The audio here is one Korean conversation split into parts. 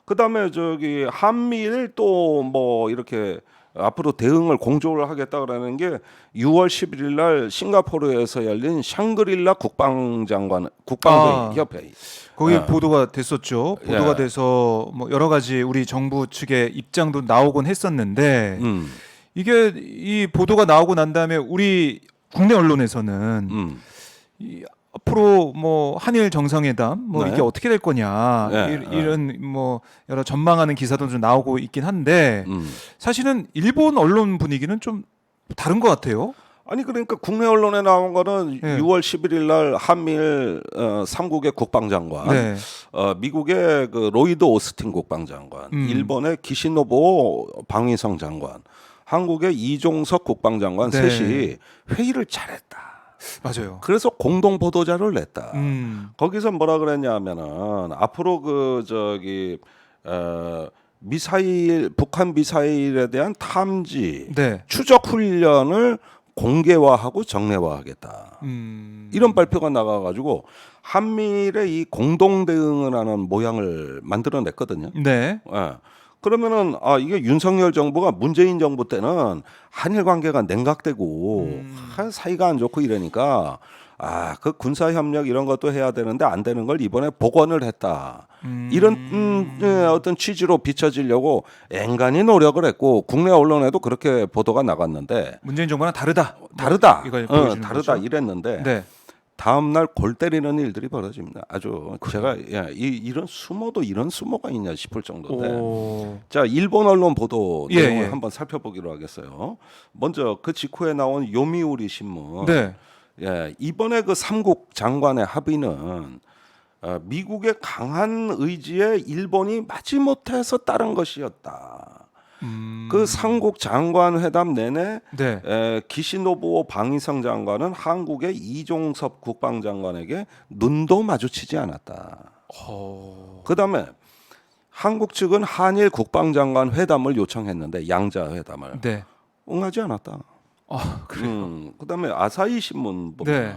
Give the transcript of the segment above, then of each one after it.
그다음에 저기 한미일 또 뭐 이렇게 앞으로 대응을 공조를 하겠다 그러는 게 6월 11일 날 싱가포르에서 열린 샹그릴라 국방회의 협회. 거기 예. 보도가 됐었죠. 보도가 예. 돼서 뭐 여러 가지 우리 정부 측의 입장도 나오곤 했었는데 이게 이 보도가 나오고 난 다음에 우리 국내 언론에서는 이 앞으로 뭐 한일 정상회담 뭐 네. 이게 어떻게 될 거냐 이런 뭐 여러 전망하는 기사도 좀 나오고 있긴 한데 사실은 일본 언론 분위기는 좀 다른 것 같아요. 아니 그러니까 국내 언론에 나온 거는 네. 6월 11일 날 한미일 3국의 국방장관, 네. 미국의 그 로이드 오스틴 국방장관, 일본의 기시노부 방위성 장관, 한국의 이종석 국방장관 네. 셋이 회의를 잘했다. 맞아요. 그래서 공동 보도자료를 냈다. 거기서 뭐라 그랬냐면은 앞으로 그 저기 미사일 북한 미사일에 대한 탐지 네. 추적 훈련을 공개화하고 정례화하겠다. 이런 발표가 나가가지고 한미일의 이 공동 대응을 하는 모양을 만들어냈거든요. 네. 예. 그러면은 이게 윤석열 정부가 문재인 정부 때는 한일 관계가 냉각되고 사이가 안 좋고 이러니까 그 군사 협력 이런 것도 해야 되는데 안 되는 걸 이번에 복원을 했다. 이런 어떤 취지로 비춰지려고 앵간히 노력을 했고 국내 언론에도 그렇게 보도가 나갔는데 문재인 정부랑 다르다. 이걸 다르다 보여주는 거죠? 이랬는데 네. 다음 날 골 때리는 일들이 벌어집니다. 아주 제가 이런 수모도 이런 수모가 있냐 싶을 정도인데. 오. 자, 일본 언론 보도 예, 내용을 예. 한번 살펴보기로 하겠어요. 먼저 그 직후에 나온 요미우리 신문. 네. 이번에 그 삼국 장관의 합의는 미국의 강한 의지에 일본이 마지못해서 따른 것이었다. 그 삼국 장관 회담 내내 네. 기시노부오 방위성 장관은 한국의 이종섭 국방장관에게 눈도 마주치지 않았다. 그다음에 한국 측은 한일 국방장관 회담을 요청했는데 양자 회담을 네. 응하지 않았다. 그래요. 그다음에 아사히 신문 보면 네.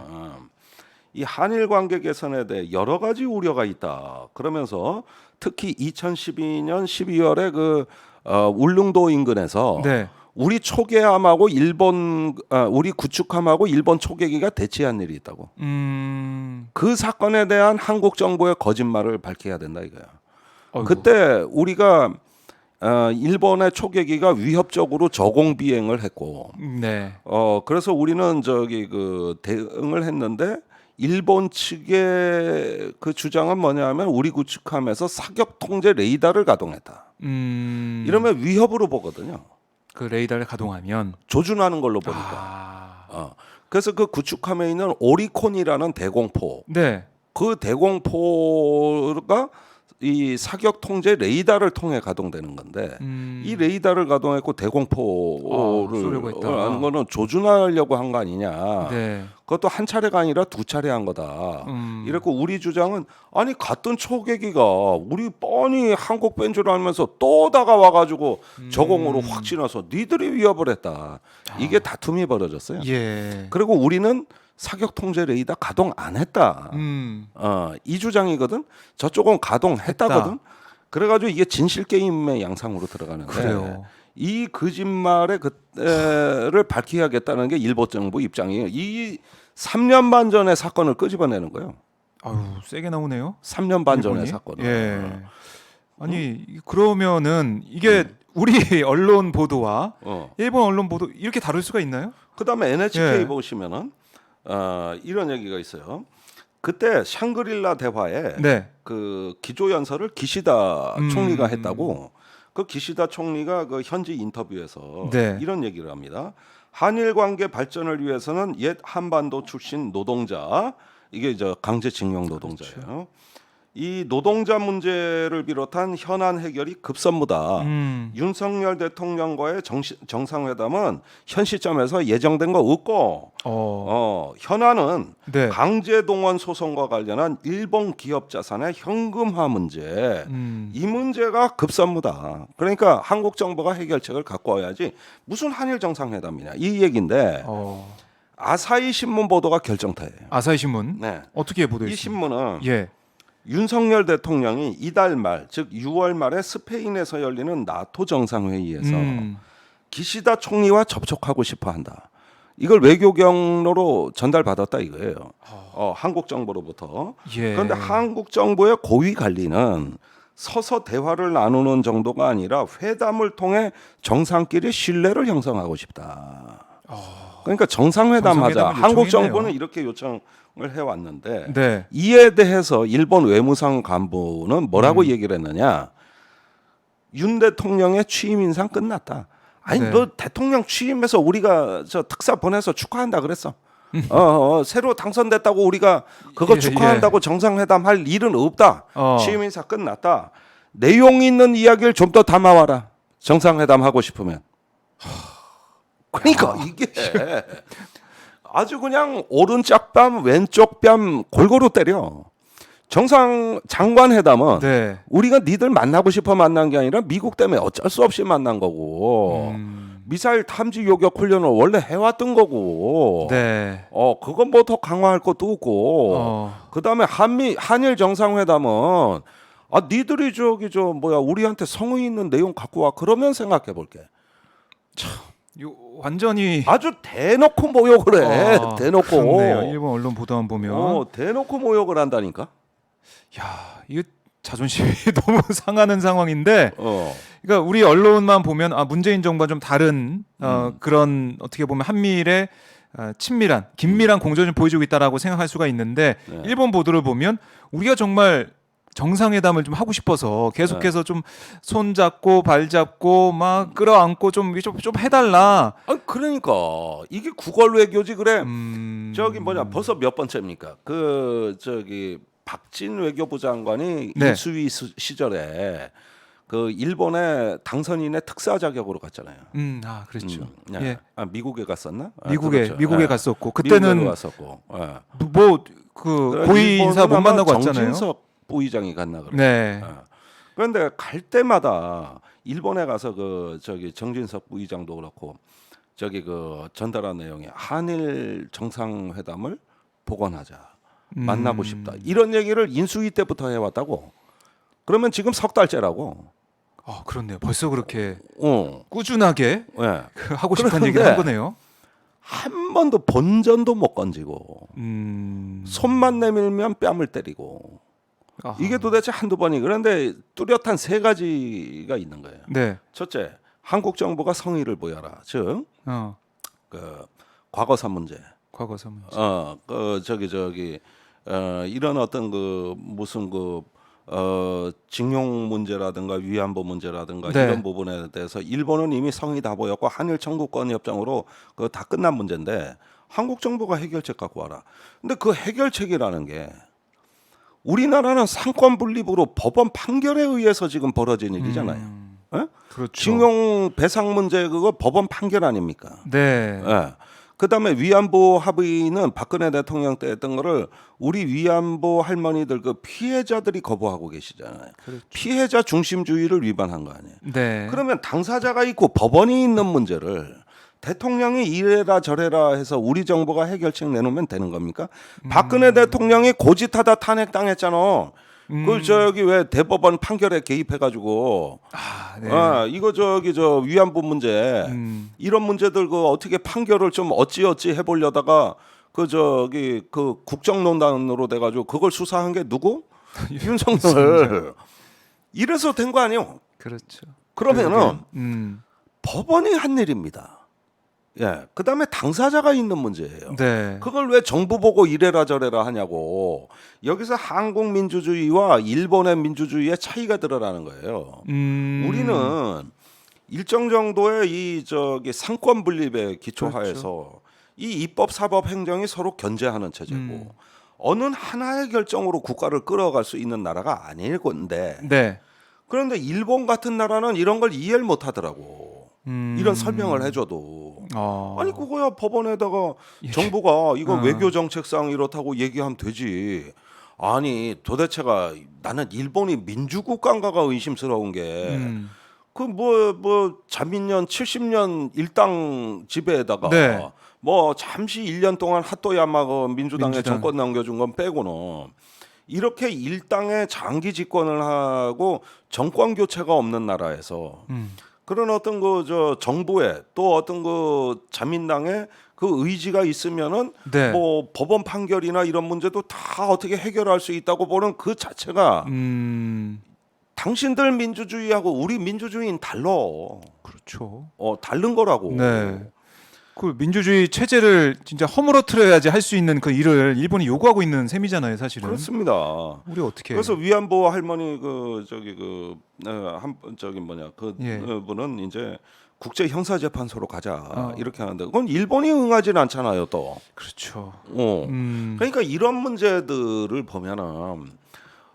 이 한일 관계 개선에 대해 여러 가지 우려가 있다. 그러면서 특히 2012년 12월에 그 울릉도 인근에서 네. 우리 초계함하고 우리 구축함하고 일본 초계기가 대치한 일이 있다고. 그 사건에 대한 한국 정부의 거짓말을 밝혀야 된다 이거야. 어이구. 그때 우리가 일본의 초계기가 위협적으로 저공 비행을 했고, 네. 그래서 우리는 저기 그 대응을 했는데 일본 측의 그 주장은 뭐냐면 우리 구축함에서 사격 통제 레이더를 가동했다. 이러면 위협으로 보거든요. 그 레이더를 가동하면 조준하는 걸로 보니까. 그래서 그 구축함에 있는 오리콘이라는 대공포, 네. 그 대공포가 이 사격 통제 레이더를 통해 가동되는 건데 이 레이더를 가동했고 대공포를 쏘려고 했다. 하는 거는 조준하려고 한 거 아니냐. 네. 그것도 한 차례가 아니라 두 차례 한 거다. 이랬고 우리 주장은 아니 같은 초계기가 우리 뻔히 한국 뺀 줄 알면서 또 다가와가지고 저공으로 확 지나서 니들이 위협을 했다. 이게 다툼이 벌어졌어요. 예. 그리고 우리는 사격 통제 레이더 가동 안 했다. 이 주장이거든. 저쪽은 가동했다거든. 그래가지고 이게 진실 게임의 양상으로 들어가는데 그래요. 이 거짓말의 그때를 밝혀야겠다는 게 일본 정부 입장이에요. 이 3년 반 전의 사건을 끄집어내는 거예요. 아유, 세게 나오네요. 3년 반 일본이? 전의 사건을. 예. 아니 그러면은 이게 우리 언론 보도와 일본 언론 보도 이렇게 다를 수가 있나요? 그다음에 NHK 예. 보시면은 이런 얘기가 있어요. 그때 샹그릴라 대화에 네. 그 기조 연설을 기시다 총리가 했다고. 그 기시다 총리가 그 현지 인터뷰에서 네. 이런 얘기를 합니다. 한일 관계 발전을 위해서는 옛 한반도 출신 노동자, 이게 저 강제징용 노동자예요. 그렇죠. 이 노동자 문제를 비롯한 현안 해결이 급선무다. 윤석열 대통령과의 정상회담은 현 시점에서 예정된 거 없고 현안은 네. 강제동원 소송과 관련한 일본 기업 자산의 현금화 문제, 이 문제가 급선무다. 그러니까 한국 정부가 해결책을 갖고 와야지 무슨 한일 정상회담이냐 이 얘기인데 아사히 신문 보도가 결정타예요. 아사히 신문 네. 어떻게 보도했습니까? 이 신문은 예. 윤석열 대통령이 이달 말, 즉 6월 말에 스페인에서 열리는 나토 정상회의에서 기시다 총리와 접촉하고 싶어 한다. 이걸 외교 경로로 전달받았다 이거예요. 한국 정부로부터. 예. 그런데 한국 정부의 고위 관리는 서서 대화를 나누는 정도가 아니라 회담을 통해 정상끼리 신뢰를 형성하고 싶다. 그러니까 정상회담 하자. 정상회담을 한국 요청했네요. 정부는 이렇게 요청을 해왔는데 네. 이에 대해서 일본 외무성 간부는 뭐라고 얘기를 했느냐. 윤 대통령의 취임 인상 끝났다. 아니 네. 너 대통령 취임해서 우리가 저 특사 보내서 축하한다 그랬어. 새로 당선됐다고 우리가 그거 예, 축하한다고 정상회담 할 일은 없다. 어. 취임 인사 끝났다. 내용 있는 이야기를 좀 더 담아와라. 정상회담 하고 싶으면. 그러니까 이게 아주 그냥 오른쪽 뺨 왼쪽 뺨 골고루 때려. 정상 장관 회담은 네. 우리가 니들 만나고 싶어 만난 게 아니라 미국 때문에 어쩔 수 없이 만난 거고 미사일 탐지 요격 훈련을 원래 해왔던 거고 네. 그건 뭐 더 강화할 것도 없고 그다음에 한일 정상회담은 니들이 우리한테 성의 있는 내용 갖고 와 그러면 생각해 볼게. 요 완전히 아주 대놓고 모욕을 해. 대놓고. 그렇네요. 일본 언론 보도만 보면 대놓고 모욕을 한다니까. 야, 이거 자존심이 너무 상하는 상황인데 어. 그러니까 우리 언론만 보면 문재인 정부와 좀 다른 그런 어떻게 보면 한미일의 친밀한 긴밀한 공조를 보여주고 있다라고 생각할 수가 있는데 네. 일본 보도를 보면 우리가 정말 정상회담을 좀 하고 싶어서 계속해서 좀 손잡고 발잡고 막 끌어안고 좀 해달라. 그러니까 이게 구걸 외교지 그래. 저기 벌써 몇 번째입니까? 박진 외교부 장관이 네. 인수위 시절에 그 일본의 당선인의 특사 자격으로 갔잖아요. 그렇죠. 예. 예. 미국에 갔었나? 미국에 예. 갔었고 미국에도 그때는 갔었고. 예. 뭐 그 고위 인사 못 만나고 왔잖아요. 정진석 부의장이 갔나 그래. 네. 그런데 갈 때마다 일본에 가서 정진석 부의장도 그렇고 전달한 내용이 한일 정상회담을 복원하자. 만나고 싶다. 이런 얘기를 인수위 때부터 해왔다고. 그러면 지금 석 달째라고. 그렇네요. 벌써 그렇게 어. 꾸준하게 예. 하고 싶은 얘기를 한 거네요. 한 번도 본전도 못 건지고 손만 내밀면 뺨을 때리고 아하. 이게 도대체 한두 번이 그런데 뚜렷한 세 가지가 있는 거예요. 네. 첫째, 한국 정부가 성의를 보여라. 즉, 과거사 문제. 과거사 문제. 이런 어떤 징용 문제라든가 위안부 문제라든가 네. 이런 부분에 대해서 일본은 이미 성의 다 보였고 한일 청구권 협정으로 그거 다 끝난 문제인데 한국 정부가 해결책 갖고 와라. 근데 그 해결책이라는 게 우리나라는 상권 분립으로 법원 판결에 의해서 지금 벌어진 일이잖아요. 예? 그렇죠. 징용 배상 문제 그거 법원 판결 아닙니까? 네. 예. 그다음에 위안부 합의는 박근혜 대통령 때 했던 거를 우리 위안부 할머니들 그 피해자들이 거부하고 계시잖아요. 그렇죠. 피해자 중심주의를 위반한 거 아니에요. 네. 그러면 당사자가 있고 법원이 있는 문제를 대통령이 이래라 저래라 해서 우리 정부가 해결책 내놓으면 되는 겁니까? 박근혜 대통령이 고짓하다 탄핵당했잖아. 왜 대법원 판결에 개입해가지고 네. 이거 위안부 문제 이런 문제들 어떻게 판결을 좀 어찌 해보려다가 그 국정농단으로 돼가지고 그걸 수사한 게 누구? 윤석열. 이래서 된 거 아니에요? 그렇죠. 그러면은 법원이 한 일입니다. 예, 그다음에 당사자가 있는 문제예요. 네. 그걸 왜 정부 보고 이래라 저래라 하냐고. 여기서 한국 민주주의와 일본의 민주주의의 차이가 드러나는 거예요. 우리는 일정 정도의 상권 분립에 기초하에서 그렇죠. 이 입법 사법 행정이 서로 견제하는 체제고 어느 하나의 결정으로 국가를 끌어갈 수 있는 나라가 아닐 건데. 네. 그런데 일본 같은 나라는 이런 걸 이해를 못 하더라고. 이런 설명을 해줘도 아니 그거야 법원에다가 정부가 이거 외교 정책상 이렇다고 얘기하면 되지. 아니 도대체가 나는 일본이 민주국가인가가 의심스러운 게 자민련 70년 일당 지배에다가 네. 잠시 1년 동안 핫도야마 민주당에 정권 넘겨준 건 빼고는 이렇게 일당의 장기 집권을 하고 정권 교체가 없는 나라에서 그런 어떤 그 저 정부의 또 어떤 그 자민당의 그 의지가 있으면은 네. 뭐 법원 판결이나 이런 문제도 다 어떻게 해결할 수 있다고 보는 그 자체가 당신들 민주주의하고 우리 민주주의는 달라. 그렇죠. 다른 거라고. 네. 그 민주주의 체제를 진짜 허물어뜨려야지 할 수 있는 그 일을 일본이 요구하고 있는 셈이잖아요, 사실은. 그렇습니다. 우리 어떻게? 그래서 위안부 할머니 그 저기 저기 뭐냐 그 예. 분은 이제 국제 형사재판소로 가자 이렇게 하는데 그건 일본이 응하지는 않잖아요, 또. 그렇죠. 그러니까 이런 문제들을 보면은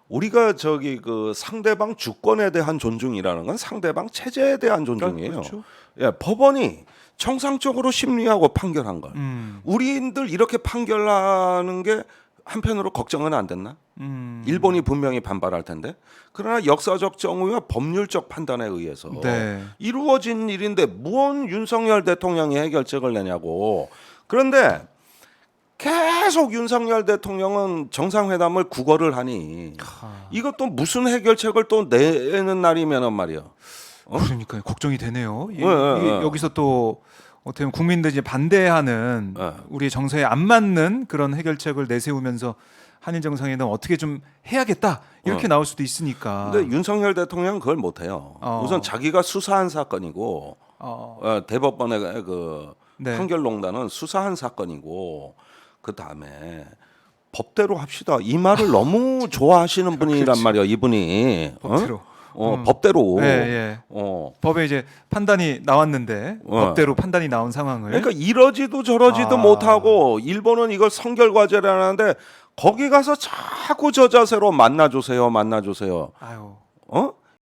우리가 저기 그 상대방 주권에 대한 존중이라는 건 상대방 체제에 대한 존중이에요. 그렇죠. 예, 법원이 정상적으로 심리하고 판결한 걸 우리인들 이렇게 판결하는 게 한편으로 걱정은 안 됐나? 일본이 분명히 반발할 텐데. 그러나 역사적 정의와 법률적 판단에 의해서 네. 이루어진 일인데 무언 윤석열 대통령이 해결책을 내냐고. 그런데 계속 윤석열 대통령은 정상회담을 구걸을 하니 이것도 무슨 해결책을 또 내는 날이면은 말이야. 그러니까 걱정이 되네요. 네. 여기서 또 어떻게 보면 국민들이 반대하는 네. 우리 정서에 안 맞는 그런 해결책을 내세우면서 한일 정상회담 어떻게 좀 해야겠다 이렇게 나올 수도 있으니까. 근데 윤석열 대통령은 그걸 못 해요. 우선 자기가 수사한 사건이고 대법원의 그 네. 판결농단은 수사한 사건이고 그 다음에 법대로 합시다. 이 말을 너무 좋아하시는 분이란 말이야. 이분이 법대로. 법대로. 예, 예. 법에 이제 판단이 나왔는데 법대로 판단이 나온 상황을. 그러니까 이러지도 저러지도 못하고 일본은 이걸 선결 과제를 하는데 거기 가서 자꾸 저 자세로 만나주세요. 아유.